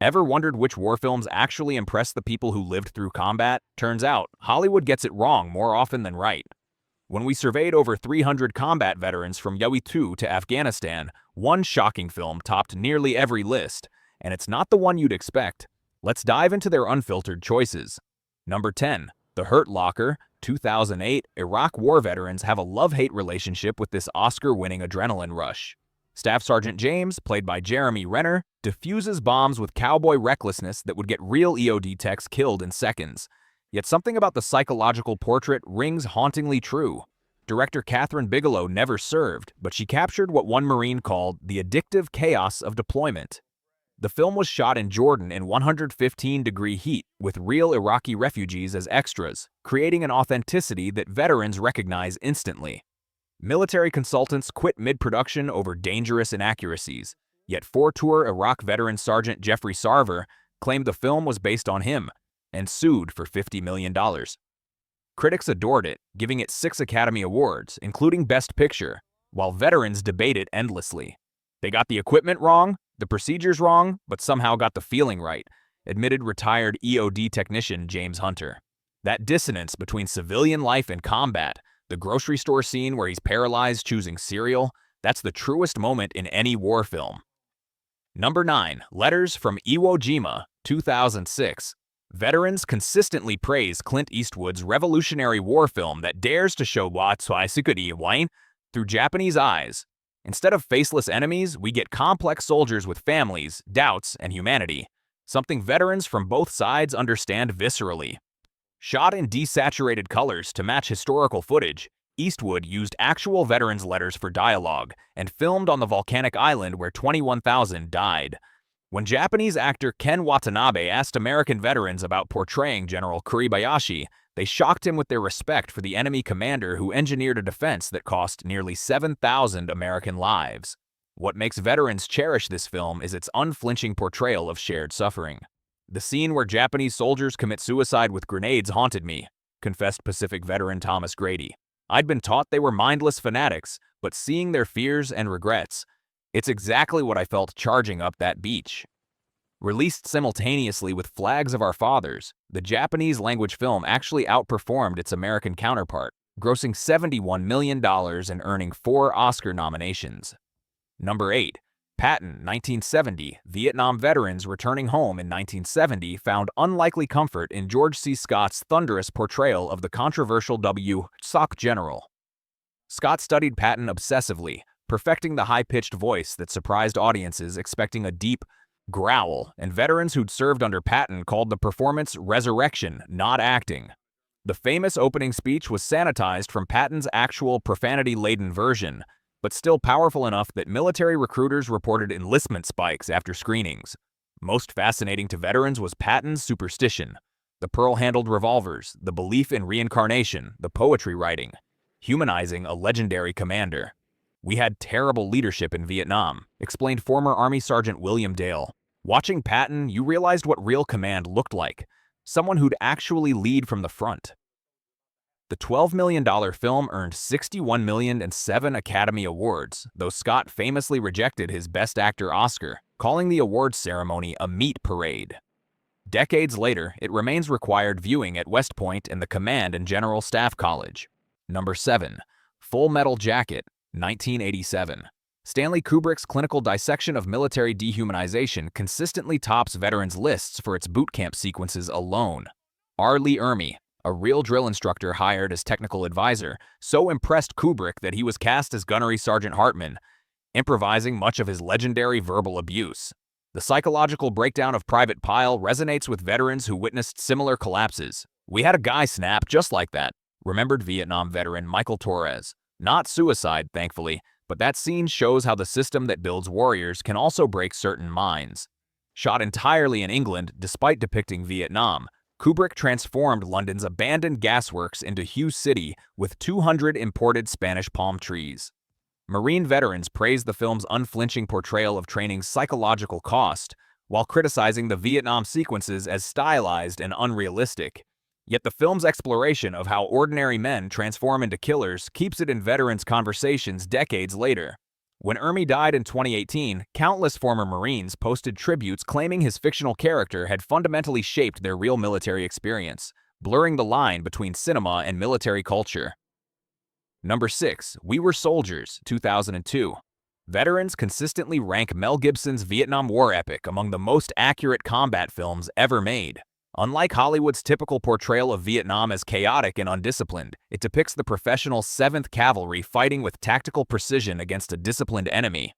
Ever wondered which war films actually impress the people who lived through combat? Turns out, Hollywood gets it wrong more often than right. When we surveyed over 300 combat veterans from Yewi II to Afghanistan, one shocking film topped nearly every list, and it's not the one you'd expect. Let's dive into their unfiltered choices. Number 10. The Hurt Locker, 2008. Iraq war veterans have a love-hate relationship with this Oscar-winning adrenaline rush. Staff Sergeant James, played by Jeremy Renner, defuses bombs with cowboy recklessness that would get real EOD techs killed in seconds. Yet something about the psychological portrait rings hauntingly true. Director Catherine Bigelow never served, but she captured what one Marine called the addictive chaos of deployment. The film was shot in Jordan in 115-degree heat, with real Iraqi refugees as extras, creating an authenticity that veterans recognize instantly. Military consultants quit mid-production over dangerous inaccuracies, yet four-tour Iraq veteran Sergeant Jeffrey Sarver claimed the film was based on him and sued for $50 million. Critics adored it, giving it 6 Academy Awards, including Best Picture, while veterans debate it endlessly. They got the equipment wrong, the procedures wrong, but somehow got the feeling right, admitted retired EOD technician James Hunter. That dissonance between civilian life and combat, the grocery store scene where he's paralyzed choosing cereal, that's the truest moment in any war film. Number 9. Letters from Iwo Jima, 2006. Veterans consistently praise Clint Eastwood's revolutionary war film that dares to show Wine through Japanese eyes. Instead of faceless enemies, we get complex soldiers with families, doubts, and humanity, something veterans from both sides understand viscerally. Shot in desaturated colors to match historical footage, Eastwood used actual veterans' letters for dialogue and filmed on the volcanic island where 21,000 died. When Japanese actor Ken Watanabe asked American veterans about portraying General Kuribayashi, they shocked him with their respect for the enemy commander who engineered a defense that cost nearly 7,000 American lives. What makes veterans cherish this film is its unflinching portrayal of shared suffering. The scene where Japanese soldiers commit suicide with grenades haunted me, confessed Pacific veteran Thomas Grady. I'd been taught they were mindless fanatics, but seeing their fears and regrets, it's exactly what I felt charging up that beach. Released simultaneously with Flags of Our Fathers, the Japanese-language film actually outperformed its American counterpart, grossing $71 million and earning 4 Oscar nominations. Number 8. Patton, 1970. Vietnam veterans returning home in 1970 found unlikely comfort in George C. Scott's thunderous portrayal of the controversial W.S. general. Scott studied Patton obsessively, perfecting the high-pitched voice that surprised audiences expecting a deep growl, and veterans who'd served under Patton called the performance resurrection, not acting. The famous opening speech was sanitized from Patton's actual profanity-laden version, but still powerful enough that military recruiters reported enlistment spikes after screenings. Most fascinating to veterans was Patton's superstition. The pearl-handled revolvers, the belief in reincarnation, the poetry writing, humanizing a legendary commander. "We had terrible leadership in Vietnam," explained former Army Sergeant William Dale. Watching Patton, you realized what real command looked like. Someone who'd actually lead from the front. The $12 million film earned $61 million and 7 Academy Awards, though Scott famously rejected his Best Actor Oscar, calling the awards ceremony a meat parade. Decades later, it remains required viewing at West Point and the Command and General Staff College. Number 7. Full Metal Jacket, 1987. Stanley Kubrick's clinical dissection of military dehumanization consistently tops veterans' lists for its boot camp sequences alone. R. Lee Ermey, a real drill instructor hired as technical advisor, so impressed Kubrick that he was cast as Gunnery Sergeant Hartman, improvising much of his legendary verbal abuse. The psychological breakdown of Private Pyle resonates with veterans who witnessed similar collapses. "We had a guy snap just like that," remembered Vietnam veteran Michael Torres. Not suicide, thankfully, but that scene shows how the system that builds warriors can also break certain minds. Shot entirely in England, despite depicting Vietnam, Kubrick transformed London's abandoned gasworks into Hughes City with 200 imported Spanish palm trees. Marine veterans praised the film's unflinching portrayal of training's psychological cost, while criticizing the Vietnam sequences as stylized and unrealistic. Yet the film's exploration of how ordinary men transform into killers keeps it in veterans' conversations decades later. When Ermey died in 2018, countless former Marines posted tributes claiming his fictional character had fundamentally shaped their real military experience, blurring the line between cinema and military culture. Number 6. We Were Soldiers, 2002. Veterans consistently rank Mel Gibson's Vietnam War epic among the most accurate combat films ever made. Unlike Hollywood's typical portrayal of Vietnam as chaotic and undisciplined, it depicts the professional 7th Cavalry fighting with tactical precision against a disciplined enemy.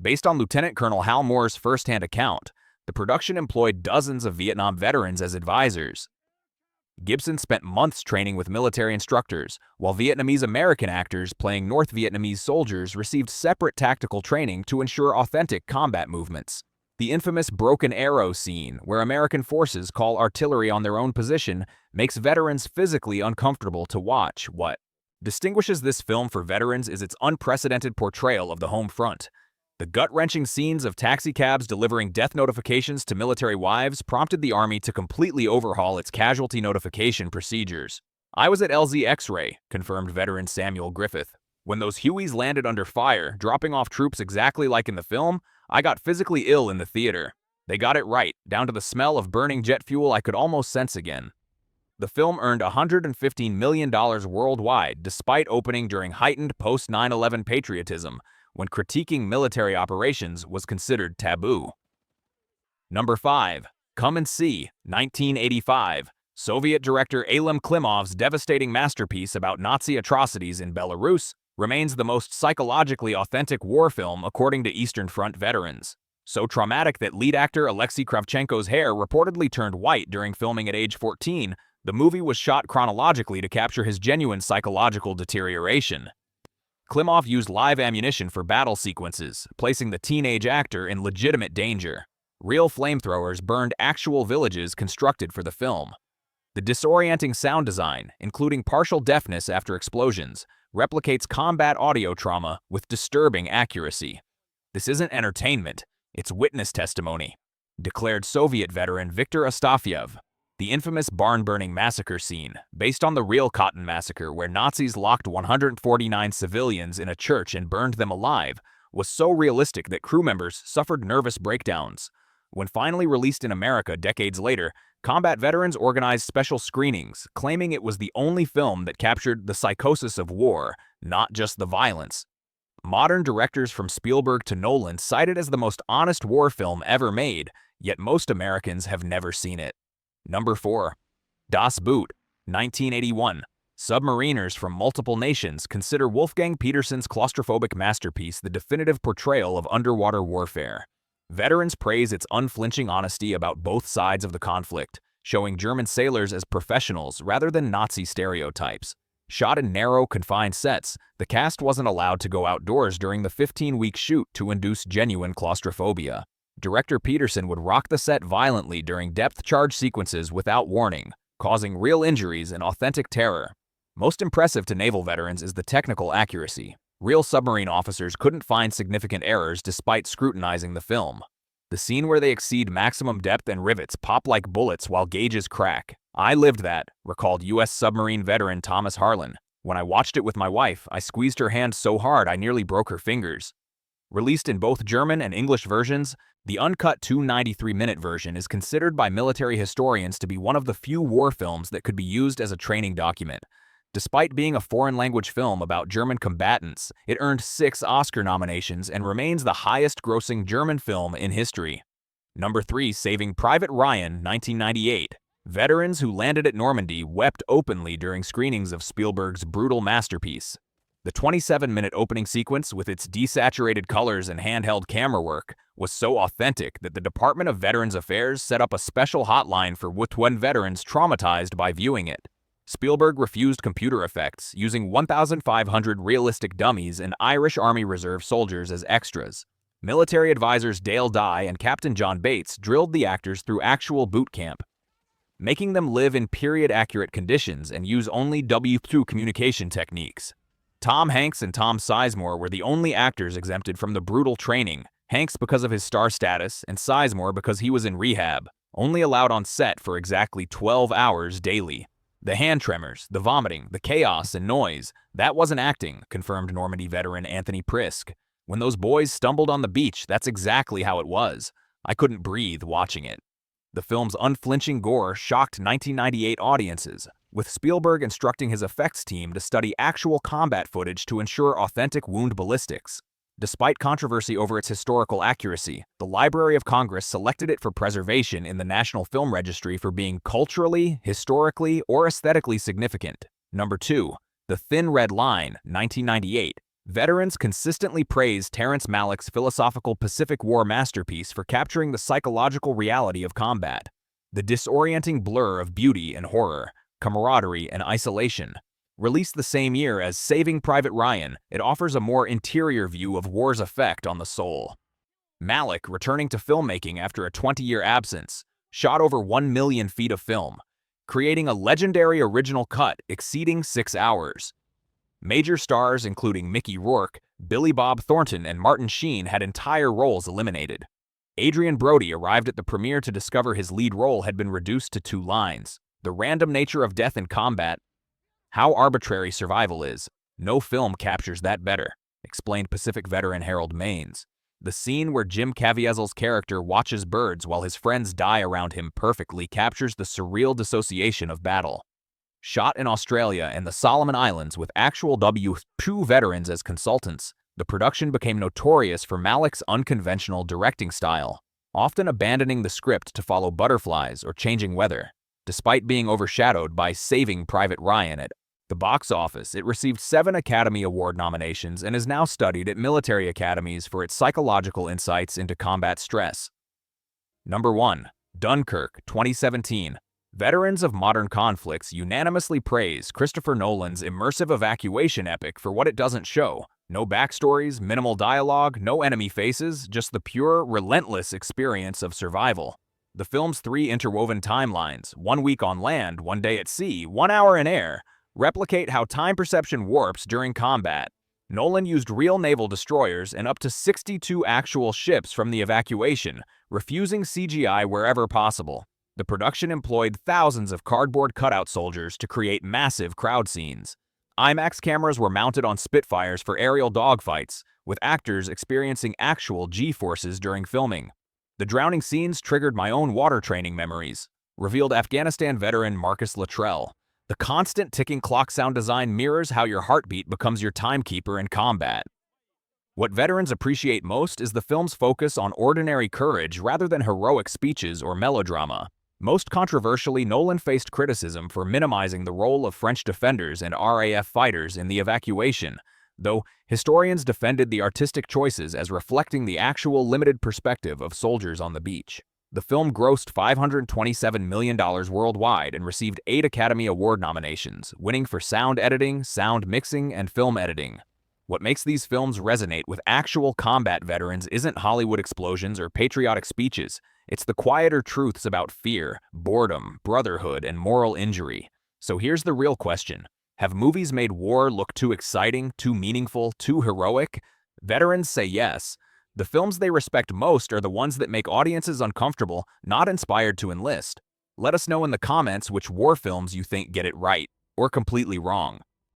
Based on Lieutenant Colonel Hal Moore's first-hand account, the production employed dozens of Vietnam veterans as advisors. Gibson spent months training with military instructors, while Vietnamese-American actors playing North Vietnamese soldiers received separate tactical training to ensure authentic combat movements. The infamous broken arrow scene, where American forces call artillery on their own position, makes veterans physically uncomfortable to watch. What distinguishes this film for veterans is its unprecedented portrayal of the home front. The gut-wrenching scenes of taxicabs delivering death notifications to military wives prompted the Army to completely overhaul its casualty notification procedures. "I was at LZ X-Ray," confirmed veteran Samuel Griffith. "When those Hueys landed under fire, dropping off troops exactly like in the film, I got physically ill in the theater. They got it right, down to the smell of burning jet fuel I could almost sense again." The film earned $115 million worldwide despite opening during heightened post-9/11 patriotism, when critiquing military operations was considered taboo. Number 5. Come and See, 1985. Soviet director Alim Klimov's devastating masterpiece about Nazi atrocities in Belarus remains the most psychologically authentic war film according to Eastern Front veterans. So traumatic that lead actor Alexei Kravchenko's hair reportedly turned white during filming at age 14, the movie was shot chronologically to capture his genuine psychological deterioration. Klimov used live ammunition for battle sequences, placing the teenage actor in legitimate danger. Real flamethrowers burned actual villages constructed for the film. The disorienting sound design, including partial deafness after explosions, replicates combat audio trauma with disturbing accuracy. "This isn't entertainment, it's witness testimony," declared Soviet veteran Viktor Astafyev. The infamous barn-burning massacre scene, based on the real Cotton Massacre where Nazis locked 149 civilians in a church and burned them alive, was so realistic that crew members suffered nervous breakdowns. When finally released in America decades later, combat veterans organized special screenings, claiming it was the only film that captured the psychosis of war, not just the violence. Modern directors from Spielberg to Nolan cite it as the most honest war film ever made, yet most Americans have never seen it. Number 4. Das Boot, 1981. Submariners from multiple nations consider Wolfgang Petersen's claustrophobic masterpiece the definitive portrayal of underwater warfare. Veterans praise its unflinching honesty about both sides of the conflict, showing German sailors as professionals rather than Nazi stereotypes. Shot in narrow, confined sets, the cast wasn't allowed to go outdoors during the 15-week shoot to induce genuine claustrophobia. Director Petersen would rock the set violently during depth charge sequences without warning, causing real injuries and authentic terror. Most impressive to naval veterans is the technical accuracy. Real submarine officers couldn't find significant errors despite scrutinizing the film. The scene where they exceed maximum depth and rivets pop like bullets while gauges crack. "I lived that," recalled U.S. submarine veteran Thomas Harlan. "When I watched it with my wife, I squeezed her hand so hard I nearly broke her fingers." Released in both German and English versions, the uncut 293-minute version is considered by military historians to be one of the few war films that could be used as a training document. Despite being a foreign-language film about German combatants, it earned 6 Oscar nominations and remains the highest-grossing German film in history. Number 3. Saving Private Ryan, 1998. Veterans who landed at Normandy wept openly during screenings of Spielberg's brutal masterpiece. The 27-minute opening sequence, with its desaturated colors and handheld camera work, was so authentic that the Department of Veterans Affairs set up a special hotline for Wutuan veterans traumatized by viewing it. Spielberg refused computer effects, using 1,500 realistic dummies and Irish Army Reserve soldiers as extras. Military advisors Dale Dye and Captain John Bates drilled the actors through actual boot camp, making them live in period-accurate conditions and use only W2 communication techniques. Tom Hanks and Tom Sizemore were the only actors exempted from the brutal training, Hanks because of his star status and Sizemore because he was in rehab, only allowed on set for exactly 12 hours daily. The hand tremors, the vomiting, the chaos and noise, that wasn't acting, confirmed Normandy veteran Anthony Prisk. When those boys stumbled on the beach, that's exactly how it was. I couldn't breathe watching it. The film's unflinching gore shocked 1998 audiences, with Spielberg instructing his effects team to study actual combat footage to ensure authentic wound ballistics. Despite controversy over its historical accuracy, the Library of Congress selected it for preservation in the National Film Registry for being culturally, historically, or aesthetically significant. Number 2. The Thin Red Line, 1998. Veterans consistently praise Terrence Malick's philosophical Pacific War masterpiece for capturing the psychological reality of combat. The disorienting blur of beauty and horror, camaraderie and isolation. Released the same year as Saving Private Ryan, it offers a more interior view of war's effect on the soul. Malick, returning to filmmaking after a 20-year absence, shot over 1 million feet of film, creating a legendary original cut exceeding 6 hours. Major stars including Mickey Rourke, Billy Bob Thornton, and Martin Sheen had entire roles eliminated. Adrian Brody arrived at the premiere to discover his lead role had been reduced to 2 lines. The random nature of death in combat. How arbitrary survival is. No film captures that better, explained Pacific veteran Harold Maines. The scene where Jim Caviezel's character watches birds while his friends die around him perfectly captures the surreal dissociation of battle. Shot in Australia and the Solomon Islands with actual W2 veterans as consultants, the production became notorious for Malick's unconventional directing style, often abandoning the script to follow butterflies or changing weather. Despite being overshadowed by Saving Private Ryan at the box office, it received 7 Academy Award nominations and is now studied at military academies for its psychological insights into combat stress. Number 1. Dunkirk, 2017. Veterans of modern conflicts unanimously praise Christopher Nolan's immersive evacuation epic for what it doesn't show. No backstories, minimal dialogue, no enemy faces, just the pure, relentless experience of survival. The film's 3 interwoven timelines, 1 week on land, 1 day at sea, 1 hour in air, replicate how time perception warps during combat. Nolan used real naval destroyers and up to 62 actual ships from the evacuation, refusing CGI wherever possible. The production employed thousands of cardboard cutout soldiers to create massive crowd scenes. IMAX cameras were mounted on Spitfires for aerial dogfights, with actors experiencing actual G-forces during filming. The drowning scenes triggered my own water training memories, revealed Afghanistan veteran Marcus Luttrell. The constant ticking clock sound design mirrors how your heartbeat becomes your timekeeper in combat. What veterans appreciate most is the film's focus on ordinary courage rather than heroic speeches or melodrama. Most controversially, Nolan faced criticism for minimizing the role of French defenders and RAF fighters in the evacuation, though historians defended the artistic choices as reflecting the actual limited perspective of soldiers on the beach. The film grossed $527 million worldwide and received 8 Academy Award nominations, winning for sound editing, sound mixing, and film editing. What makes these films resonate with actual combat veterans isn't Hollywood explosions or patriotic speeches. It's the quieter truths about fear, boredom, brotherhood, and moral injury. So here's the real question. Have movies made war look too exciting, too meaningful, too heroic? Veterans say yes. The films they respect most are the ones that make audiences uncomfortable, not inspired to enlist. Let us know in the comments which war films you think get it right, or completely wrong.